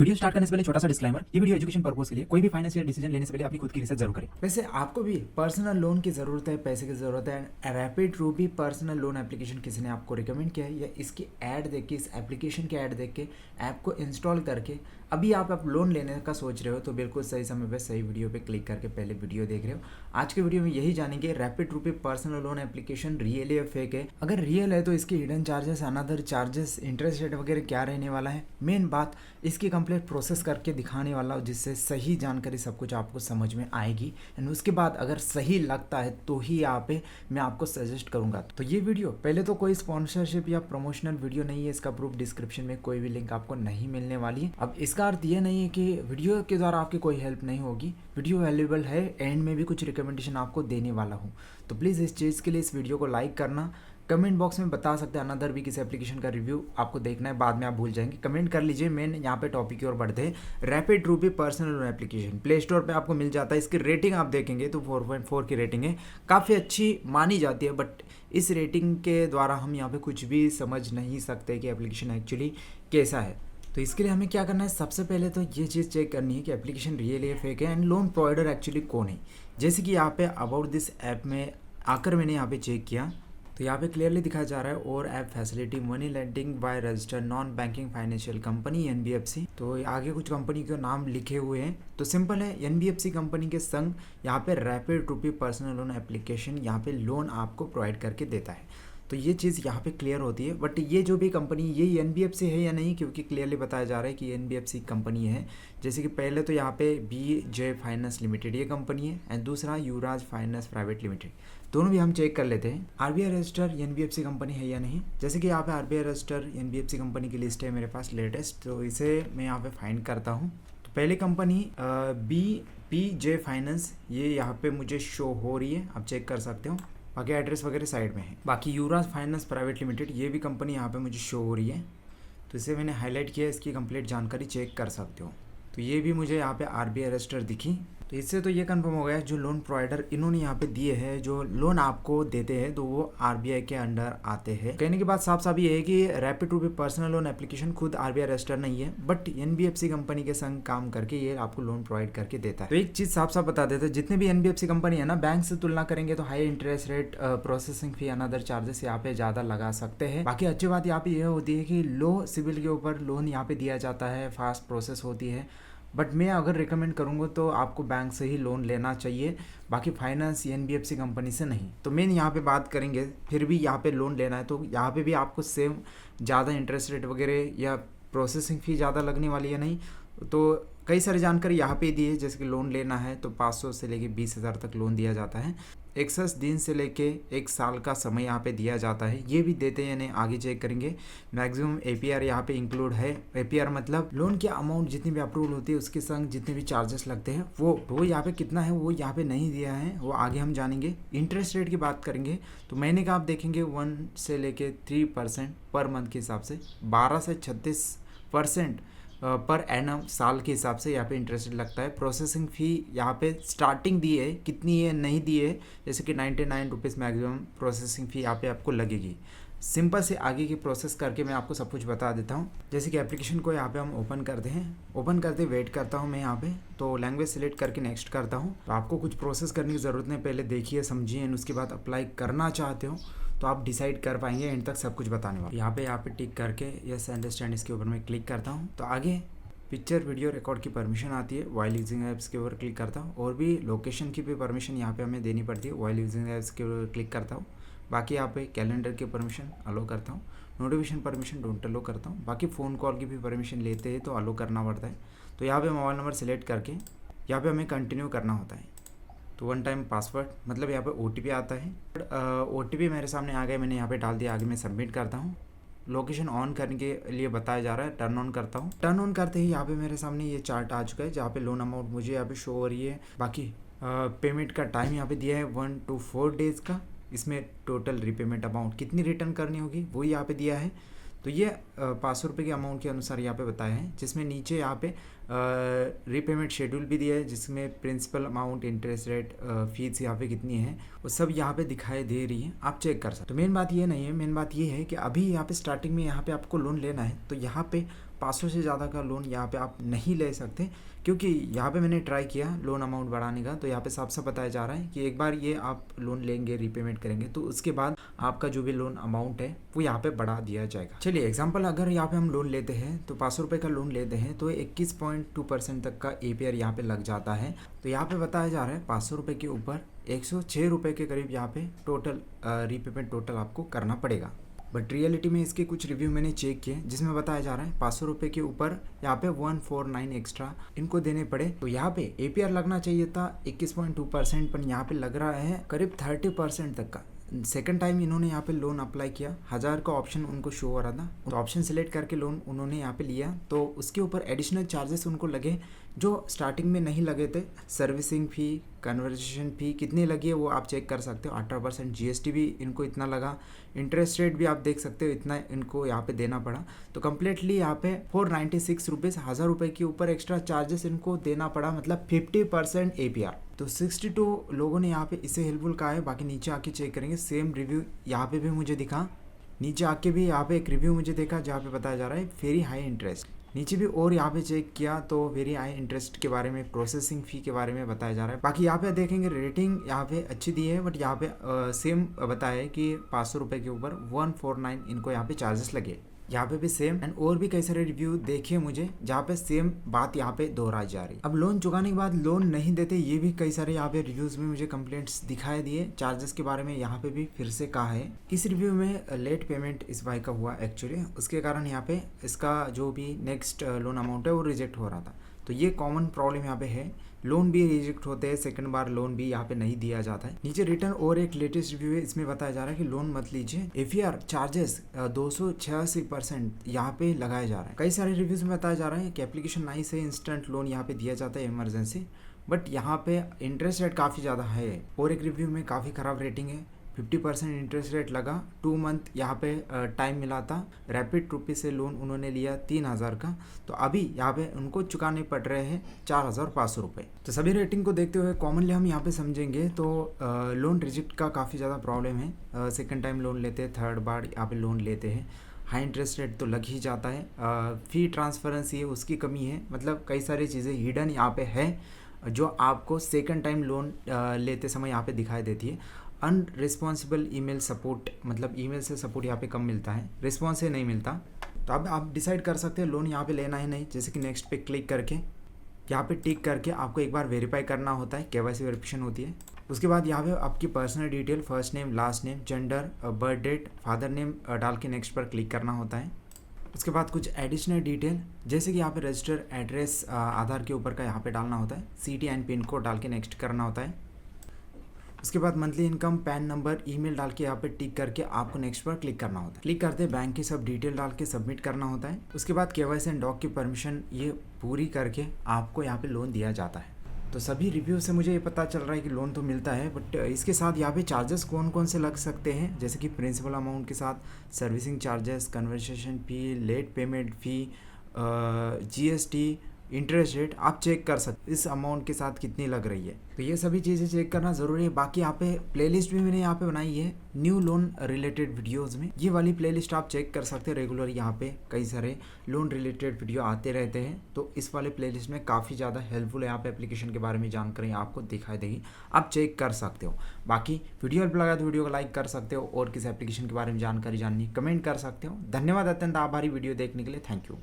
Video start करने से पहले छोटा सा डिस्क्लेमर, ये वीडियो एजुकेशन पर्पस के लिए, कोई भी फाइनेंशियल डिसीजन लेने से पहले अपनी खुद की रिसर्च जरूर करें। वैसे आपको भी पर्सनल लोन की ज़रूरत है, पैसे की ज़रूरत है। Rapid Ruby personal loan application किसी ने आपको रिकमेंड किया है या इसकी ऐड देख के, इस एप्लीकेशन की ऐड देख के ऐप को इंस्टॉल करके अभी आप लोन लेने का सोच रहे हो तो बिल्कुल सही समय पे सही वीडियो पे क्लिक करके पहले वीडियो देख रहे हो। आज के वीडियो में यही जानेंगे रैपिड रूपी पर्सनल लोन एप्लीकेशन रियल या फेक है। अगर रियल है तो इसके hidden charges, another charges, interest rate वगैरह क्या रहने वाला है, मेन बात इसकी कंप्लीट प्रोसेस करके दिखाने वाला हूँ जिससे सही जानकारी सब कुछ आपको समझ में आएगी। एंड उसके बाद अगर सही लगता है तो ही यहाँ पे मैं आपको सजेस्ट करूँगा। तो ये वीडियो पहले तो कोई स्पॉन्सरशिप या प्रमोशनल वीडियो नहीं है, इसका प्रूफ डिस्क्रिप्शन में कोई भी लिंक आपको नहीं मिलने वाली है। अब इसका अर्थ ये नहीं है कि वीडियो के द्वारा आपकी कोई हेल्प नहीं होगी, वीडियो वैल्यूएबल है, एंड में भी कुछ रिकमेंडेशन आपको देने वाला हूँ। तो प्लीज़ इस चीज़ के लिए इस वीडियो को लाइक करना, कमेंट बॉक्स में बता सकते हैं अनदर भी किसी एप्लीकेशन का रिव्यू आपको देखना है, बाद में आप भूल जाएंगे, कमेंट कर लीजिए। मेन यहाँ पे टॉपिक की ओर बढ़ते हैं। Rapid Ruby personal loan application play store पे आपको मिल जाता है। इसकी रेटिंग आप देखेंगे तो 4.4 की रेटिंग है, काफ़ी अच्छी मानी जाती है। बट इस रेटिंग के द्वारा हम यहाँ पे कुछ भी समझ नहीं सकते कि एप्लीकेशन एक्चुअली कैसा है। तो इसके लिए हमें क्या करना है, सबसे पहले तो ये चीज़ चेक करनी है कि एप्लीकेशन रियल है फेक है, एंड लोन प्रोवाइडर एक्चुअली कौन है। जैसे कि यहाँ पे अबाउट दिस ऐप में आकर मैंने यहाँ पे चेक किया तो यहाँ पे क्लियरली दिखाया जा रहा है और app facility money lending by registered non banking financial company NBFC. तो आगे कुछ कंपनी के नाम लिखे हुए हैं, तो सिंपल है एनबीएफसी कंपनी के संग यहाँ पे रैपिड रूपी पर्सनल लोन एप्लीकेशन यहाँ पे लोन आपको प्रोवाइड करके देता है। तो ये चीज़ यहाँ पे क्लियर होती है। बट ये जो भी कंपनी, ये एनबीएफसी है या नहीं, क्योंकि क्लियरली बताया जा रहा है कि एनबीएफसी कंपनी है। जैसे कि पहले तो यहाँ पे बीजे फाइनेंस लिमिटेड ये कंपनी है, एंड दूसरा युवराज फाइनेंस प्राइवेट लिमिटेड, दोनों भी हम चेक कर लेते हैं आरबीआई रजिस्टर एनबीएफसी कंपनी है या नहीं। जैसे कि यहाँ पे आरबीआई रजिस्टर एनबीएफसी कंपनी की लिस्ट है मेरे पास लेटेस्ट, तो इसे मैं यहाँ पे फाइंड करता हूँ। तो पहली कंपनी बीजे फाइनेंस ये यहाँ पे मुझे शो हो रही है, आप चेक कर सकते हो। बाकी एड्रेस वगैरह साइड में है। बाकी युवराज फाइनेंस प्राइवेट लिमिटेड ये भी कंपनी यहाँ पे मुझे शो हो रही है, तो इसे मैंने हाईलाइट किया, इसकी कंप्लीट जानकारी चेक कर सकते हो। तो ये भी मुझे यहाँ पे आरबीआई रजिस्टर दिखी। तो इससे तो ये कंफर्म हो गया जो लोन प्रोवाइडर इन्होंने यहाँ पे दिए हैं, जो लोन आपको देते हैं, तो वो आरबीआई के अंडर आते हैं। कहने की बात साफ साफ ये है कि रैपिड रूपी पर्सनल लोन एप्लीकेशन खुद आरबीआई रजिस्टर नहीं है, बट एनबीएफसी कंपनी के संग काम करके ये आपको लोन प्रोवाइड करके देता है। तो एक चीज साफ साफ बता देते हैं, जितने भी एनबीएफसी कंपनी है ना, बैंक से तुलना करेंगे तो high interest rate, processing fee, another charges यहाँ पे ज्यादा लगा सकते हैं। बाकी अच्छी बात यहाँ पे यह होती है कि लो सिविल के ऊपर लोन यहाँ पे दिया जाता है, फास्ट प्रोसेस होती है। बट मैं अगर रिकमेंड करूँगा तो आपको बैंक से ही लोन लेना चाहिए, बाकी फाइनेंस एनबीएफसी कंपनी से नहीं। तो मेन यहाँ पे बात करेंगे, फिर भी यहाँ पे लोन लेना है तो यहाँ पे भी आपको सेम ज़्यादा इंटरेस्ट रेट वगैरह या प्रोसेसिंग फ़ी ज़्यादा लगने वाली है नहीं। तो कई सारी जानकारी यहाँ पे दी है, जैसे कि लोन लेना है तो 500 से लेके 20,000 तक लोन दिया जाता है। 61 दिन से लेके 1 साल का समय यहाँ पे दिया जाता है, ये भी देते हैं यानी आगे चेक करेंगे। मैक्सिमम एपीआर यहाँ पे इंक्लूड है। एपीआर मतलब लोन की अमाउंट जितनी भी अप्रूवल होती है उसके संग जितने भी चार्जेस लगते हैं वो यहाँ पे कितना है वो यहाँ पे नहीं दिया है, वो आगे हम जानेंगे। इंटरेस्ट रेट की बात करेंगे तो महीने का आप देखेंगे 1 से लेके 3% पर मंथ के हिसाब से, 12 से 36% पर एनम साल के हिसाब से यहाँ पे इंटरेस्ट लगता है। प्रोसेसिंग फ़ी यहाँ पे स्टार्टिंग दी है, कितनी है नहीं दी है, जैसे कि 99 रुपीज़ मैक्सिमम प्रोसेसिंग फ़ी यहाँ पे आपको लगेगी। सिंपल से आगे की प्रोसेस करके मैं आपको सब कुछ बता देता हूँ। जैसे कि एप्लीकेशन को यहाँ पे हम ओपन करते हैं, ओपन करते वेट करता हूँ मैं यहाँ पे, तो लैंग्वेज सेलेक्ट करके नेक्स्ट करता हूँ। तो आपको कुछ प्रोसेस करने की ज़रूरत नहीं, पहले देखिए समझिए, एंड उसके बाद अप्लाई करना चाहते हो तो आप डिसाइड कर पाएंगे, एंड तक सब कुछ बताने वाला। यहाँ पे टिक करके यस अंडरस्टैंड इसके ऊपर मैं क्लिक करता हूँ। तो आगे पिक्चर वीडियो रिकॉर्ड की परमिशन आती है, वाइल यूजिंग ऐप्स के ऊपर क्लिक करता हूँ, और भी लोकेशन की भी परमिशन यहाँ पे हमें देनी पड़ती है, वाइल यूजिंग ऐप्स के ऊपर क्लिक करता हूँ। बाकी यहाँ पे कैलेंडर की परमिशन अलो करता हूँ, नोटिफिकेशन परमिशन डोंट अलो करता हूँ। बाकी फ़ोन कॉल की भी परमिशन लेते हैं तो अलो करना पड़ता है। तो यहाँ पे मोबाइल नंबर सेलेक्ट करके यहाँ पे हमें कंटिन्यू करना होता है। तो 1 टाइम पासवर्ड मतलब यहाँ पे ओटीपी आता है, ओटीपी मेरे सामने आ गया, मैंने यहाँ पे डाल दिया, आगे मैं सबमिट करता हूँ। लोकेशन ऑन करने के लिए बताया जा रहा है, टर्न ऑन करता हूँ। टर्न ऑन करते ही यहाँ पे मेरे सामने ये चार्ट आ चुका है जहाँ पे लोन अमाउंट मुझे यहाँ पे शो हो रही है। बाकी पेमेंट का टाइम यहाँ पे दिया है 1 to 4 डेज़ का। इसमें टोटल रीपेमेंट अमाउंट कितनी रिटर्न करनी होगी वो यहाँ पे दिया है। तो ये 500 रुपये के अमाउंट के अनुसार यहाँ पे बताया है, जिसमें नीचे यहाँ पे रीपेमेंट शेड्यूल भी दिया है, जिसमें principal amount, interest rate, fees यहाँ पे कितनी है वो सब यहाँ पे दिखाई दे रही है, आप चेक कर सकते हो। तो मेन बात ये नहीं है, मेन बात ये है कि अभी यहाँ पे स्टार्टिंग में यहाँ पे आपको लोन लेना है तो यहाँ पे 500 से ज़्यादा का लोन यहाँ पे आप नहीं ले सकते, क्योंकि यहाँ पे मैंने ट्राई किया लोन अमाउंट बढ़ाने का, तो यहाँ पे साफ साफ बताया जा रहा है कि एक बार ये आप लोन लेंगे, रीपेमेंट करेंगे, तो उसके बाद आपका जो भी लोन अमाउंट है वो यहाँ पे बढ़ा दिया जाएगा। चलिए एग्जांपल, अगर यहाँ पे हम लोन लेते हैं तो 500 रुपये का लोन लेते हैं तो 21.2% तक का APR यहाँ पे लग जाता है। तो यहाँ पे बताया जा रहा है 500 रुपये के ऊपर 106 रुपये के करीब यहाँ पे टोटल रीपेमेंट टोटल आपको करना पड़ेगा। बट रियलिटी में इसके कुछ रिव्यू मैंने चेक किए जिसमें बताया जा रहा है 500 रुपये के ऊपर यहाँ पे 149 एक्स्ट्रा इनको देने पड़े। तो यहाँ पे APR लगना चाहिए था 21.2%, पर यहाँ पे लग रहा है करीब 30% तक का। सेकंड टाइम इन्होंने यहाँ पे लोन अप्लाई किया, 1000 का ऑप्शन उनको शो हो रहा था, तो ऑप्शन सिलेक्ट करके लोन उन्होंने यहाँ पे लिया, तो उसके ऊपर एडिशनल चार्जेस उनको लगे जो स्टार्टिंग में नहीं लगे थे। सर्विसिंग फ़ी, कन्वर्सेशन फ़ी कितनी लगी है वो आप चेक कर सकते हो, 18%। GST भी इनको इतना लगा, इंटरेस्ट रेट भी आप देख सकते हो इतना इनको यहाँ पे देना पड़ा। तो कम्प्लीटली यहाँ पे 496 रुपीज़, 1000 रुपये के ऊपर एक्स्ट्रा चार्जेस इनको देना पड़ा, मतलब 50% APR। तो 62 लोगों ने यहाँ पे इसे हेल्पफुल कहा है। बाकी नीचे आके चेक करेंगे, सेम रिव्यू यहाँ पे भी मुझे दिखा, नीचे आके भी यहाँ पे एक रिव्यू मुझे देखा जहाँ पे बताया जा रहा है वेरी हाई इंटरेस्ट। नीचे भी और यहाँ पे चेक किया तो वेरी हाई इंटरेस्ट के बारे में, प्रोसेसिंग फ़ी के बारे में बताया जा रहा है। बाकी यहाँ पे देखेंगे रेटिंग यहाँ पे अच्छी दी है, बट यहाँ पे सेम बताया है कि 500 रुपये के ऊपर 149 इनको यहाँ पे चार्जेस लगे। यहाँ पे भी सेम एंड और भी कई सारे रिव्यू देखे मुझे जहाँ पे सेम बात यहाँ पे दोहराई जा रही। अब लोन चुकाने के बाद लोन नहीं देते, ये भी कई सारे यहाँ पे रिव्यूज में मुझे कंप्लेंट्स दिखाई दिए। चार्जेस के बारे में यहाँ पे भी फिर से कहा है। इस रिव्यू में लेट पेमेंट इस भाई का हुआ एक्चुअली, उसके कारण यहाँ पे इसका जो भी नेक्स्ट लोन अमाउंट है वो रिजेक्ट हो रहा था। तो ये कॉमन प्रॉब्लम यहाँ पे है, लोन भी रिजेक्ट होते हैं, सेकंड बार लोन भी यहाँ पे नहीं दिया जाता है। नीचे रिटर्न और एक लेटेस्ट रिव्यू है, इसमें बताया जा रहा है कि लोन मत लीजिए, APR चार्जेस 286% यहाँ पे लगाया जा रहा है। कई सारे रिव्यूज में बताया जा रहा है कि एप्लीकेशन नाइस है, इंस्टेंट लोन यहाँ पे दिया जाता है इमरजेंसी, बट यहाँ पे इंटरेस्ट रेट काफ़ी ज़्यादा है। और एक रिव्यू में काफ़ी ख़राब रेटिंग है, 50% इंटरेस्ट रेट लगा, 2 मंथ यहाँ पे टाइम मिला था। रैपिड रुपी से लोन उन्होंने लिया 3000 का, तो अभी यहाँ पे उनको चुकाने पड़ रहे हैं 4500 रुपये। तो सभी रेटिंग को देखते हुए कॉमनली हम यहाँ पे समझेंगे तो लोन रिजेक्ट का काफ़ी ज़्यादा प्रॉब्लम है। सेकंड टाइम लोन लेते हैं, थर्ड बार यहाँ पे लोन लेते हैं, हाई इंटरेस्ट रेट तो लग ही जाता है। फी ट्रांसपेरेंसी है उसकी कमी है, मतलब कई सारी चीज़ें हिडन यहाँ पे है जो आपको सेकंड टाइम लोन लेते समय यहाँ पे दिखाई देती है। अनरिस्पॉन्सिबल ईमेल सपोर्ट, मतलब ईमेल से सपोर्ट यहाँ पे कम मिलता है, रिस्पॉन्स से नहीं मिलता। तो अब आप डिसाइड कर सकते हैं लोन यहाँ पे लेना है नहीं, जैसे कि नेक्स्ट पे क्लिक करके यहाँ पे टिक करके आपको एक बार वेरीफाई करना होता है, KYC वेरिफिकेशन होती है। उसके बाद यहाँ पे आपकी personal detail, first name, last name, gender, birth date, father name डाल के नेक्स्ट पर क्लिक करना होता है। उसके बाद कुछ एडिशनल डिटेल जैसे कि यहाँ पे रजिस्टर एड्रेस आधार के ऊपर का यहाँ पे डालना होता है, सिटी एंड पिन कोड डाल के नेक्स्ट करना होता है। उसके बाद monthly income, pan number, email डाल के यहाँ पे टिक करके आपको नेक्स्ट पर क्लिक करना होता है। क्लिक करते बैंक की सब डिटेल डाल के सबमिट करना होता है। उसके बाद KYC एंड डॉक की परमिशन ये पूरी करके आपको यहाँ पे लोन दिया जाता है। तो सभी रिव्यू से मुझे ये पता चल रहा है कि लोन तो मिलता है, बट इसके साथ यहाँ पे चार्जेस कौन कौन से लग सकते हैं, जैसे कि प्रिंसिपल अमाउंट के साथ सर्विसिंग चार्जेस, कन्वर्सेशन फ़ी, लेट पेमेंट फ़ी, GST, इंटरेस्ट रेट आप चेक कर सकते इस अमाउंट के साथ कितनी लग रही है। तो ये सभी चीज़ें चेक करना ज़रूरी है। बाकी यहाँ पे प्लेलिस्ट भी मैंने यहाँ पे बनाई है न्यू लोन रिलेटेड वीडियोस में, ये वाली प्लेलिस्ट आप चेक कर सकते हैं। रेगुलर यहाँ पे कई सारे लोन रिलेटेड वीडियो आते रहते हैं, तो इस वाले प्लेलिस्ट में काफ़ी ज़्यादा हेल्पफुल है। यहाँ पे एप्लीकेशन के बारे में जानकारी आपको दिखाई देगी, आप चेक कर सकते हो। बाकी वीडियो हेल्प लगा तो वीडियो को लाइक कर सकते हो, और किस एप्लीकेशन के बारे में जानकारी जाननी कमेंट कर सकते हो। धन्यवाद, अत्यंत आभारी वीडियो देखने के लिए, थैंक यू।